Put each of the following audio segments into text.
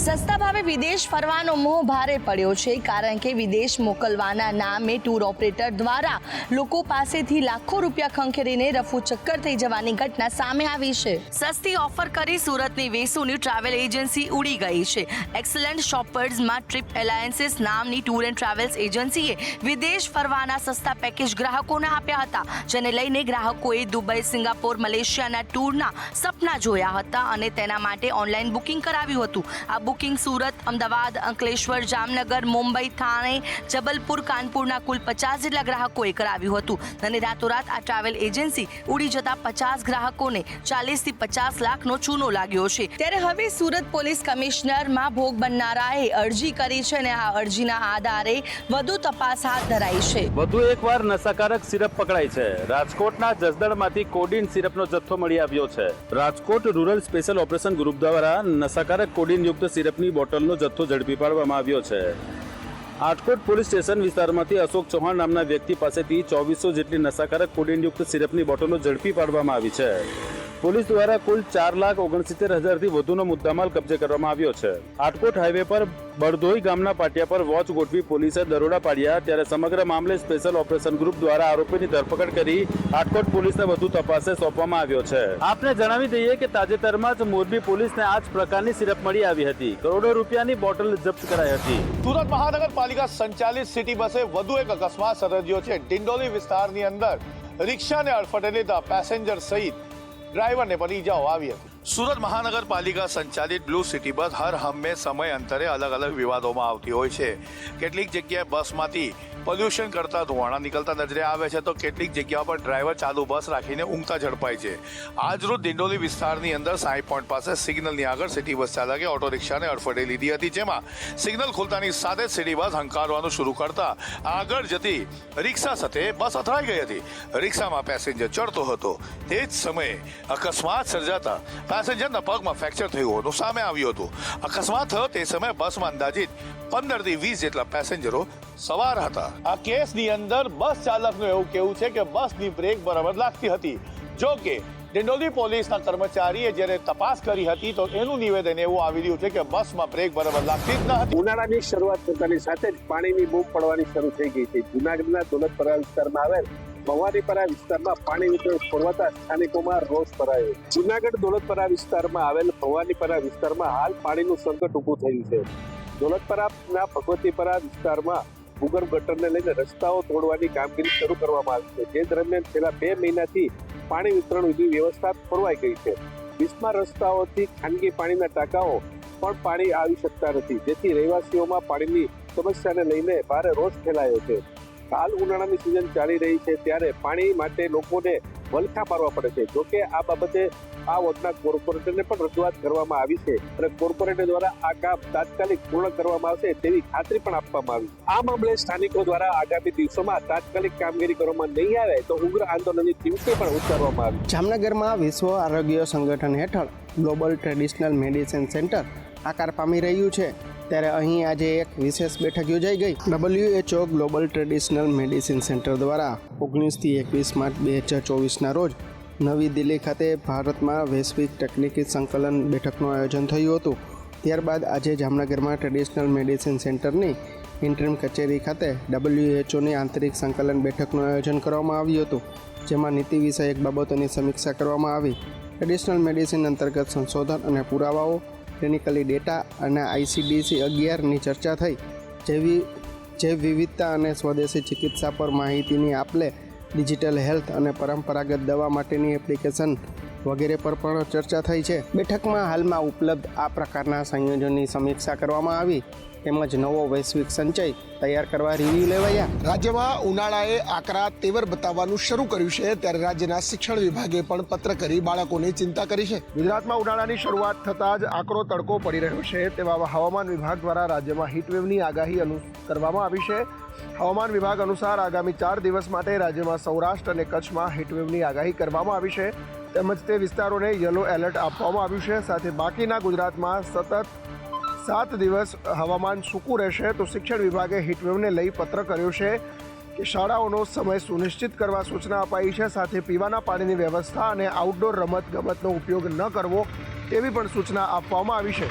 સસ્તા ભાવે વિદેશ ફરવાનો મોહ ભારે પડ્યો છે, કારણ કે વિદેશ મોકલવાના નામે ટૂર ઓપરેટર દ્વારા લોકો પાસેથી લાખો રૂપિયા ખંખેરીને રફુ ચક્કર થઈ જવાની ઘટના સામે આવી છે। સસ્તી ઓફર કરી સુરતની વેસુની ટ્રાવેલ એજન્સી ઉડી ગઈ છે। એક્સલન્ટ શોપર્સમાં ટ્રીપ એલાયન્સીસ નામની ટૂર એન્ડ ટ્રાવેલ્સ એજન્સીએ વિદેશ ફરવાના સસ્તા પેકેજ ગ્રાહકોને આપ્યા હતા, જેને લઈને ગ્રાહકોએ દુબઈ, સિંગાપોર, મલેશિયાના ટૂરના સપના જોયા હતા અને તેના માટે ઓનલાઈન બુકિંગ કરાવ્યું હતું। આ બુકિંગ સુરત, અમદાવાદ, અંકલેશ્વર, જામનગર, મુંબઈ, થાણે, જબલપુર, કાનપુરના કુલ 50 જેટલા ગ્રાહકોએ કરાવ્યું હતું અને રાતોરાત આ ટ્રાવેલ એજન્સી ઉડી જતા 50 ગ્રાહકોને 40 થી 50 લાખનો ચૂનો લાગ્યો છે। ત્યારે હવે સુરત પોલીસ કમિશનરમાં ભોગ બનનારાએ અરજી કરી છે અને આ અરજીના આધારે વધુ તપાસ હાથ ધરાઈ છે। વધુ એકવાર નશાકારક સિરપ પકડાઈ છે। રાજકોટના જસદણમાંથી કોડીન સિરપનો જથ્થો મળી આવ્યો છે। Rajkot rural special operation group દ્વારા નશાકારક કોડીન યુક્ત સિરપની બોટલનો જથ્થો ઝડપી પાડવામાં આવ્યો છે। આટકોટ પોલીસ સ્ટેશન વિસ્તારમાંથી અશોક ચૌહાણ નામના વ્યક્તિ પાસેથી 2400 જેટલી નશાકારક કોડીન યુક્ત સિરપની બોટલો ઝડપી પાડવામાં આવી છે। પોલીસ દ્વારા કુલ 4,69,000થી વધુનો મુદ્દામાલ કબજે કરવામાં આવ્યો છે। આટકોટ હાઈવે પર બળદોઈ ગામના પાટિયા પર વોચ ગોઠવી પોલીસે દરોડા પાડ્યા, ત્યારે સમગ્ર મામલે સ્પેશિયલ ઓપરેશન ગ્રુપ દ્વારા આરોપીની ધરપકડ કરી આટકોટ પોલીસને વધુ તપાસે સોંપવામાં આવ્યો છે। આપને જણાવી દઈએ કે તાજેતરમાં જ મોરબી પોલીસને આ જ પ્રકારની સિરપ મળી આવી હતી। કરોડો રૂપિયાની બોટલ જપ્ત કરાઈ હતી। સુરત મહાનગરપાલિકા સંચાલિત સિટી બસે વધુ એક અકસ્માત સર્જ્યો છે। ડિંડોલી વિસ્તારની અંદર રિક્ષાને અડફટે લેતા પેસેન્જર સહિત ડ્રાઈવરને પણ ઈજાઓ આવી હતી। સુરત મહાનગરપાલિકા સંચાલિત બ્લુ સિટી બસ હર હંમેશ સમય અંતરે અલગ અલગ વિવાદોમાં આવતી હોય છે। કેટલીક જગ્યાએ બસમાંથી પોલ્યુશન કરતા ધુમાડા નીકળતા નજરે આવે છે, તો કેટલીક જગ્યા પર ડ્રાઈવર ચાલુ બસ રાખીને ઊંઘતા ઝડપાય છે। આજરોજ દિંડોલી વિસ્તારની અંદર 60 પોઈન્ટ પાસે સિગ્નલની આગળ સિટી બસ ચાલકે ઓટો રિક્ષાને અડફટે લીધી હતી, જેમાં સિગ્નલ ખુલતાની સાથે જ સિટી બસ હંકારવાનું શરૂ કરતા આગળ જતી રિક્ષા સાથે બસ અથડાઈ ગઈ હતી। રિક્ષામાં પેસેન્જર ચડતો હતો, તે જ સમયે અકસ્માત સર્જાતા પેસેન્જરના પગમાં ફ્રેક્ચર થયું હોવાનું સામે આવ્યું હતું। અકસ્માત થયો તે સમયે બસમાં અંદાજિત 15 થી 20 જેટલા પેસેન્જરો સવાર હતા। આ કેસની અંદર બસ ચાલકનું એવું કહેવું છે કે બસની બ્રેક બરાબર લાગતી હતી, જો કે ડિંડોલી પોલીસના કર્મચારીએ જ્યારે તપાસ કરી હતી તો એનું નિવેદન એવું આવી રહ્યું છે કે બસમાં બ્રેક બરાબર લાગતી જ ન હતી। ઉનાળાની શરૂઆત થતાની સાથે જ પાણીની બૂમ પડવાની શરૂ થઈ ગઈ છે। જૂનાગઢના દોલતપરા વિસ્તારમાં આવેલ ભવાનીપરા વિસ્તારમાં પાણી વિતરણ ખોરવાતા સ્થાનિકોમાં રોષ ભરાયો। જૂનાગઢ દોલતપરા વિસ્તારમાં આવેલ ભવાનીપરા વિસ્તારમાં હાલ પાણીનું સંકટ ઊભું થયું છે। દોલતપરાના ભગવતીપરા વિસ્તારમાં ભૂગર્ભ ગટરને લઈને રસ્તાઓ તોડવાની કામગીરી શરૂ કરવામાં આવી છે, જે દરમિયાન છેલ્લા 2 મહિનાથી પાણી વિતરણ વ્યવસ્થા ખોરવાઈ ગઈ છે। 20 રસ્તાઓથી ખાનગી પાણીના ટાંકાઓ પણ પાણી આવી શકતા નથી, જેથી રહેવાસીઓમાં પાણીની સમસ્યાને લઈને ભારે રોષ ફેલાયો છે। હાલ ઉનાળાની સિઝન ચાલી રહી છે, ત્યારે પાણી માટે લોકોને વલખા મારવા પડે છે। જોકે આ બાબતે આ વોર્ડના કોર્પોરેટરને પણ રજૂઆત કરવામાં આવી છે અને કોર્પોરેટર દ્વારા આ કામ તાત્કાલિક પૂર્ણ કરવામાં આવશે તેવી ખાતરી પણ આપવામાં આવી। આ મામલે સ્થાનિકો દ્વારા આગામી દિવસોમાં તાત્કાલિક કામગીરી કરવામાં નહીં આવે તો ઉગ્ર આંદોલનની ચીમકી પણ ઉચ્ચારવામાં આવી। જામનગરમાં વિશ્વ આરોગ્ય સંગઠન હેઠળ ગ્લોબલ ટ્રેડિશનલ મેડિસિન સેન્ટર આકાર પામી રહ્યું છે, ત્યારે અહીં આજે એક વિશેષ બેઠક યોજાઈ ગઈ। WHO global traditional medicine centre દ્વારા 19 થી 21 માર્ચ 2024ના રોજ નવી દિલ્હી ખાતે ભારતમાં વૈશ્વિક તકનીકી સંકલન બેઠકનું આયોજન થયું હતું। ત્યારબાદ આજે જામનગરમાં ટ્રેડિશનલ મેડિસિન સેન્ટરની ઇન્ટરિમ કચેરી ખાતે WHOની આંતરિક સંકલન બેઠકનું આયોજન કરવામાં આવ્યું હતું, જેમાં નીતિ વિષયક બાબતોની સમીક્ષા કરવામાં આવી। ટ્રેડિશનલ મેડિસિન અંતર્ગત સંશોધન અને પુરાવાઓ, ક્લિનિકલી ડેટા અને ICDC 11ની ચર્ચા થઈ। જૈવ વિવિધતા અને સ્વદેશી ચિકિત્સા પર માહિતીની આપલે, ડિજિટલ હેલ્થ અને પરંપરાગત દવા માટેની એપ્લિકેશન વગેરે પર પણ ચર્ચા થઈ છે। બેઠકમાં હાલમાં ઉપલબ્ધ આ પ્રકારના સંયોજનની સમીક્ષા કરવામાં આવી, તેમજ નવો વૈશ્વિક સંચય તૈયાર કરવા રિવ્યુ લેવાયા। રાજ્યમાં ઉનાળાએ આકરા તેવર બતાવવાનું શરૂ કર્યું છે, ત્યારે રાજ્યના શિક્ષણ વિભાગે પણ પત્ર કરી બાળકોની ચિંતા કરી છે। ગુજરાતમાં ઉનાળાની શરૂઆત થતાં જ આકરો તડકો પડી રહ્યો છે, તેવા હવામાન વિભાગ દ્વારા રાજ્યમાં હીટવેવની આગાહી કરવામાં આવી છે। હવામાન વિભાગ અનુસાર આગામી 4 દિવસ માટે રાજ્યમાં સૌરાષ્ટ્ર અને કચ્છમાં હીટવેવની આગાહી કરવામાં આવી છે, તેમજ તે વિસ્તારોને યલો એલર્ટ આપવામાં આવ્યું છે। સાથે બાકીના ગુજરાતમાં સતત 7 દિવસ હવામાન સૂકું રહેશે। તો શિક્ષણ વિભાગે હીટવેવને લઈ પત્ર કર્યો છે કે શાળાઓનો સમય સુનિશ્ચિત કરવા સૂચના અપાઈ છે। સાથે પીવાના પાણીની વ્યવસ્થા અને આઉટડોર રમત ગમતનો ઉપયોગ ન કરવો તેવી પણ સૂચના આપવામાં આવી છે।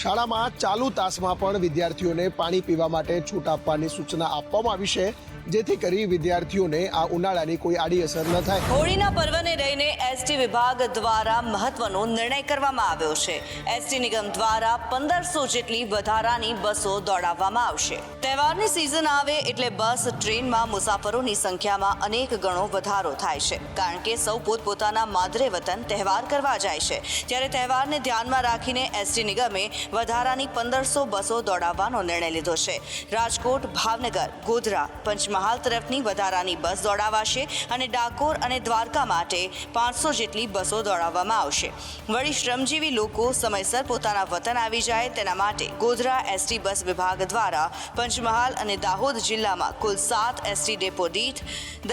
શાળામાં ચાલુ તાસમાં પણ વિદ્યાર્થીઓને પાણી પીવા માટે છૂટ આપવાની સૂચના આપવામાં આવી છે, જેથી કરી વિદ્યાર્થીઓને આ ઉનાળાની કોઈ આડી અસર ન થાય. હોળીના પર્વને લઈને એસટી વિભાગ દ્વારા મહત્વનો નિર્ણય કરવામાં આવ્યો છે. એસટી નિગમ દ્વારા 1500 જેટલી વધારાની બસો દોડાવવામાં આવશે. તહેવારની સિઝન આવે એટલે બસ ટ્રેનમાં મુસાફરોની સંખ્યામાં અનેક ગણો વધારો થાય છે, કારણ કે સૌ પોતપોતાના માદરે વતન તહેવાર કરવા જાય છે. ત્યારે તહેવારને ધ્યાનમાં રાખીને એસટી નિગમે વધારાની 1500 બસો દોડાવવાનો નિર્ણય લીધો છે. રાજકોટ, ભાવનગર, ગોધરા, પંચમહાલ તરફની વધારાની બસ દોડાવાશે અને ડાકોર અને દ્વારકા માટે 500 જેટલી બસો દોડાવવામાં આવશે. વળી શ્રમજીવી લોકો સમયસર પોતાના વતન આવી જાય તેના માટે ગોધરા એસટી બસ વિભાગ દ્વારા પંચમહાલ અને દાહોદ જિલ્લામાં કુલ 7 એસટી ડેપો દીઠ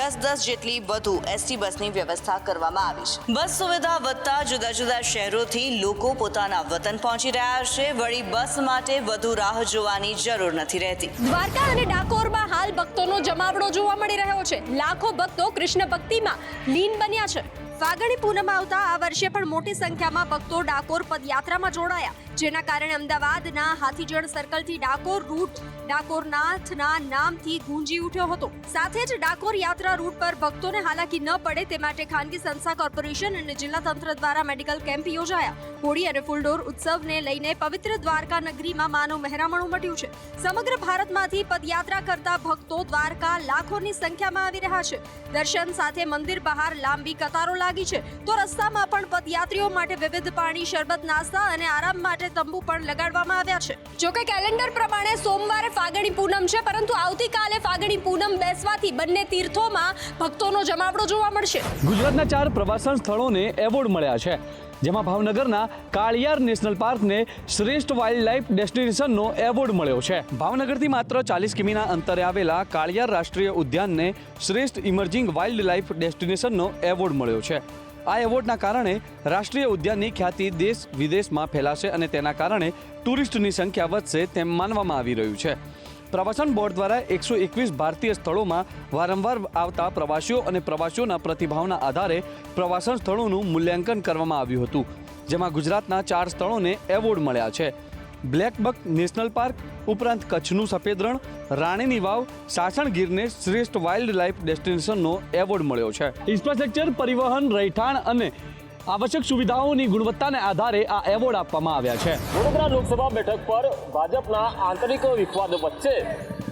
10-10 જેટલી વધુ એસટી બસની વ્યવસ્થા કરવામાં આવી છે. બસ સુવિધા વધતા જુદા જુદા શહેરોથી લોકો પોતાના વતન પહોંચી રહ્યા છે. વળી બસ માટે વધુ રાહ જોવાની જરૂર નથી રહેતી. દ્વારકા અને ડાકોરમાં હાલ ભક્તોનો જમાવડો જોવા મળી રહ્યો છે. લાખો ભક્તો કૃષ્ણ ભક્તિમાં લીન બન્યા છે. ફાગણી પૂનમ આવતા આ વર્ષે પણ મોટી સંખ્યામાં ભક્તો ડાકોર પદયાત્રામાં જોડાયા, જેના કારણે અમદાવાદના હાથીજણ સર્કલથી ડાકોર રૂટ ડાકોરનાથના નામથી ગુંજી ઉઠ્યો હતો. સાથે જ ડાકોર યાત્રા રૂટ પર ભક્તોને હાલાકી ન પડે તે માટે ખાનગી સંસ્થા કોર્પોરેશન અને જિલ્લા તંત્ર દ્વારા મેડિકલ કેમ્પ યોજાયા. હોળી અને ફૂલડોર ઉત્સવને લઈને પવિત્ર દ્વારકા નગરીમાં માનું મહેરામણ ઉમટ્યું છે. સમગ્ર ભારતમાંથી પદયાત્રા કરતા ભક્તો દ્વારકા લાખોની સંખ્યામાં આવી રહ્યા છે. દર્શન સાથે મંદિર બહાર લાંબી કતારો લાગી છે, તો રસ્તામાં પણ પદયાત્રીઓ માટે વિવિધ પાણી, શરબત, નાસ્તા અને આરામ માટે તંબુ પણ લગાડવામાં આવ્યા છે. જોકે કેલેન્ડર પ્રમાણે સોમવારે ફાગણી પૂનમ છે, પરંતુ આવતીકાલે ફાગણી પૂનમ બેસવાથી બંને તીર્થોમાં ભક્તોનો જમાવડો જોવા મળશે. ગુજરાતના 4 પ્રવાસન સ્થળોને એવોર્ડ મળ્યા છે, જેમાં ભાવનગરના કાળિયાર નેશનલ પાર્કને શ્રેષ્ઠ વાઇલ્ડ લાઇફ ડેસ્ટિનેશનનો એવોર્ડ મળ્યો છે. ભાવનગરથી માત્ર 40 કિમીના અંતરે આવેલા કાળિયાર રાષ્ટ્રીય ઉદ્યાનને શ્રેષ્ઠ ઇમર્જિંગ વાઇલ્ડ લાઇફ ડેસ્ટિનેશનનો એવોર્ડ મળ્યો છે. આ એવોર્ડના કારણે રાષ્ટ્રીય ઉદ્યાનની ખ્યાતિ દેશ વિદેશમાં ફેલાશે અને તેના કારણે ટુરિસ્ટની સંખ્યા વધશે તેમ માનવામાં આવી રહ્યું છે. પ્રવાસન બોર્ડ દ્વારા 121 ભારતીય સ્થળોમાં વારંવાર આવતા પ્રવાસીઓ અને પ્રવાસીઓના પ્રતિભાવના આધારે પ્રવાસન સ્થળોનું મૂલ્યાંકન કરવામાં આવ્યું હતું, જેમાં ગુજરાતના 4 સ્થળોને એવોર્ડ મળ્યા છે. બ્લેકબક નેશનલ પાર્ક ઉપરાંત કચ્છનું સફેદ રણ, રાણીની વાવ, સાસણગીરને શ્રેષ્ઠ વાઇલ્ડ લાઇફ ડેસ્ટિનેશનનો એવોર્ડ મળ્યો છે. ઇન્ફ્રાસ્ટ્રક્ચર, પરિવહન, રહેઠાણ અને આવશ્યક સુવિધાઓની ગુણવત્તાને આધારે આ એવોર્ડ આપવામાં આવ્યા છે. વડોદરા લોકસભા બેઠક પર ભાજપના આંતરિક વિવાદ વચ્ચે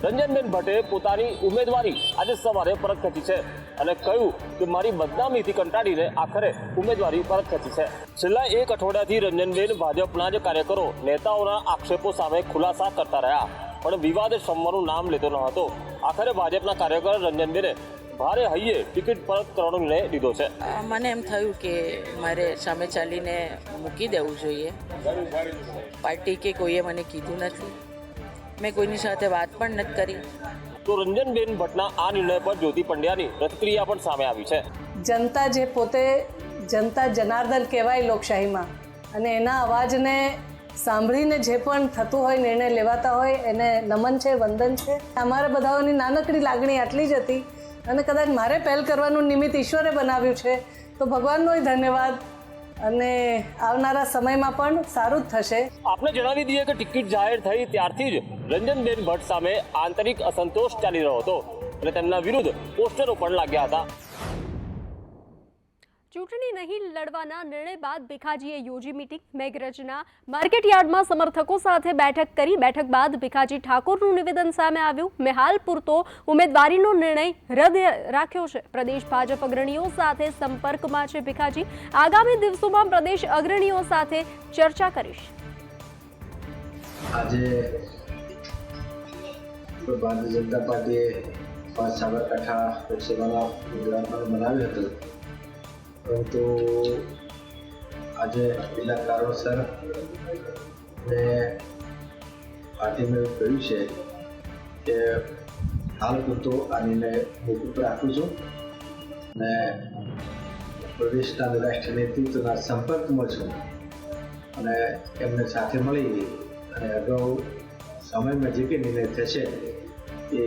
રંજનબેન ભટ્ટે પોતાની ઉમેદવારી આજે સવારે પરત ખેંચી છે અને કહ્યું કે મારી બદનામીથી કંટાળીને આખરે ઉમેદવારી પરત ખેંચી છે. છેલ્લા 1 અઠવાડિયાથી રંજનબેન ભાજપના જ કાર્યકરો નેતાઓના આક્ષેપો સામે ખુલાસા કરતા રહ્યા, પણ વિવાદ શમવાનું નામ લેતો ન હતો. આખરે ભાજપના કાર્યકર રંજનબેને ભારે હૈયે ટિકિટ પરત કરવાનો નિર્ણય લીધો છે. મને એમ થયું કે મારે સામે ચાલીને મૂકી દેવું જોઈએ. પાર્ટી કે કોઈએ મને કીધું નથી, મેં કોઈની સાથે વાત પણ નથી કરી. તો રંજનબેન ભટ્ટના આ નિર્ણય પર જ્યોતિ પંડ્યાની પ્રતિક્રિયા પણ સામે આવી છે. જનતા જે પોતે જનતા જનાર્દન કહેવાય લોકશાહીમાં, અને એના અવાજને સાંભળીને જે પણ થતું હોય, નિર્ણય લેવાતા હોય, એને નમન છે, વંદન છે. અમારા બધાઓની નાનકડી લાગણી આટલી જ હતી અને કદાચ મારે પહેલ કરવાનું નિમિત્ત ઈશ્વરે બનાવ્યું છે, તો ભગવાનનોય ધન્યવાદ. અને આવનારા સમયમાં પણ સારું જ થશે. આપને જણાવી દઈએ કે ટિકિટ જાહેર થઈ ત્યારથી જ રંજનબેન ભટ્ટ સામે આંતરિક અસંતોષ ચાલી રહ્યો હતો અને તેમના વિરુદ્ધ પોસ્ટરો પણ લાગ્યા હતા. ચૂંટણી નહીં લડવાના નિર્ણય બાદ ભીખાજીએ યોજી મીટિંગ. મેઘરજના માર્કેટયાર્ડમાં સમર્થકો સાથે બેઠક કરી. બેઠક બાદ ભીખાજી ઠાકોરનું નિવેદન સામે આવ્યું. મેં હાલ પૂરતો ઉમેદવારીનો નિર્ણય રદ રાખ્યો છે. પ્રદેશ ભાજપ અગ્રણીઓ સાથે સંપર્કમાં છે ભીખાજી. આગામી દિવસોમાં પ્રદેશ અગ્રણીઓ સાથે ચર્ચા કરીશ. આજે ભારતીય જનતા પાર્ટીએ 5 સાબરકાંઠા લોકસભાના ગુજરાતમાં બનાવ્યું હતું, પરંતુ આજે કેટલાક કારણોસર મેં પાર્ટીમાં એવું કહ્યું છે કે હાલ પૂરતો આ નિર્ણય મોકૂફ રાખું છું અને પ્રદેશના રાષ્ટ્રીય નેતૃત્વના સંપર્કમાં છું અને એમને સાથે મળી અને અગાઉ સમયમાં જે કંઈ નિર્ણય થશે એ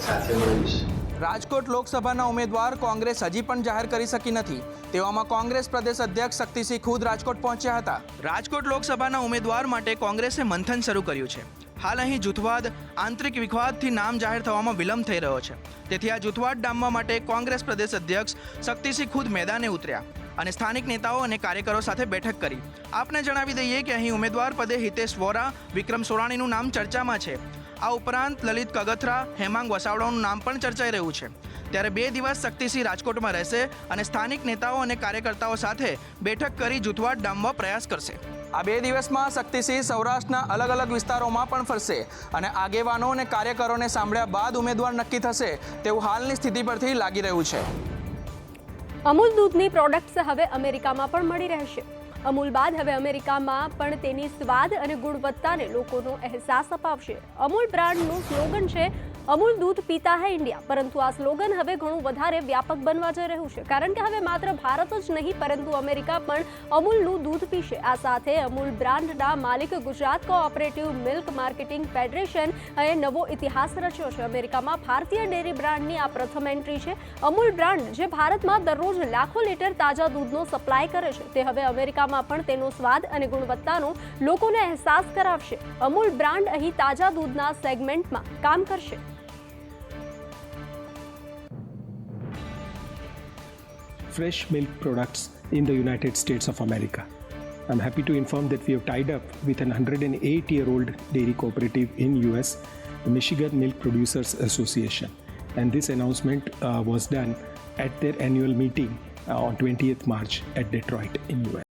સાથે મળીશ. રાજકોટ લોકસભાના ઉમેદવાર કોંગ્રેસ હજી પણ જાહેર કરી શકી નથી. તેવામાં કોંગ્રેસ પ્રદેશ અધ્યક્ષ શક્તિસિંહ ખુદ રાજકોટ પહોંચ્યા હતા. રાજકોટ લોકસભાના ઉમેદવાર માટે કોંગ્રેસે મંથન શરૂ કર્યું છે. હાલ અહીં જૂથવાદ, આંતરિક વિવાદથી નામ જાહેર થવામાં વિલંબ થઈ રહ્યો છે. તેથી આ જૂથવાદ ડામવા માટે કોંગ્રેસ પ્રદેશ અધ્યક્ષ શક્તિસિંહ ખુદ મેદાને ઉતર્યા અને સ્થાનિક નેતાઓ અને કાર્યકરો સાથે બેઠક કરી. આપને જણાવી દઈએ કે અહીં ઉમેદવાર પદે હિતેશ વોરા, વિક્રમ સોરાણીનું નામ ચર્ચામાં છે. આ ઉપરાંત લલિત કગથરા, હેમાંગ વસાવડાનું નામ પણ ચર્ચાઈ રહ્યું છે. ત્યારે 2 દિવસ શક્તિસિંહ રાજકોટમાં રહેશે અને સ્થાનિક નેતાઓ અને કાર્યકર્તાઓ સાથે બેઠક કરી જૂથવાદ ડામવા પ્રયાસ કરશે. આ 2 દિવસમાં શક્તિસિંહ સૌરાષ્ટ્રના અલગ અલગ વિસ્તારોમાં પણ ફરશે અને આગેવાનો અને કાર્યકરોને સાંભળ્યા બાદ ઉમેદવાર નક્કી થશે તેવું હાલની સ્થિતિ પરથી લાગી રહ્યું છે. અમૂલ દૂધની પ્રોડક્ટ્સ હવે અમેરિકામાં પણ મળી રહેશે. અમૂલ બાદ હવે અમેરિકામાં પણ તેની સ્વાદ અને ગુણવત્તાને લોકોનો અહેસાસ અપાવશે. અમૂલ બ્રાન્ડનું સ્લોગન છે અમૂલ દૂધ પીતા હૈ ઇન્ડિયા, પરંતુ આ સ્લોગન હવે ઘણું વધારે વ્યાપક બનવા જઈ રહ્યું છે, કારણ કે હવે માત્ર ભારત જ નહીં પરંતુ અમેરિકા પણ અમૂલનું દૂધ પીશે. આ સાથે અમૂલ બ્રાન્ડના માલિક Gujarat cooperative milk marketing federation એ નવો ઇતિહાસ રચ્યો છે. અમેરિકામાં ભારતીય ડેરી બ્રાન્ડની આ પ્રથમ એન્ટ્રી છે. અમૂલ બ્રાન્ડ જે ભારતમાં દરરોજ લાખો લીટર તાજા દૂધનો સપ્લાય કરે છે, તે હવે અમેરિકામાં પણ તેનો સ્વાદ અને ગુણવત્તાનો લોકોને અહેસાસ કરાવશે. અમૂલ બ્રાન્ડ અહીં તાજા દૂધના સેગમેન્ટમાં કામ કરશે. Fresh milk products in the United States of America. I'm happy to inform that we have tied up with an 108-year-old dairy cooperative in US, the Michigan Milk Producers Association. And this announcement was done at their annual meeting on 20th March at Detroit in US.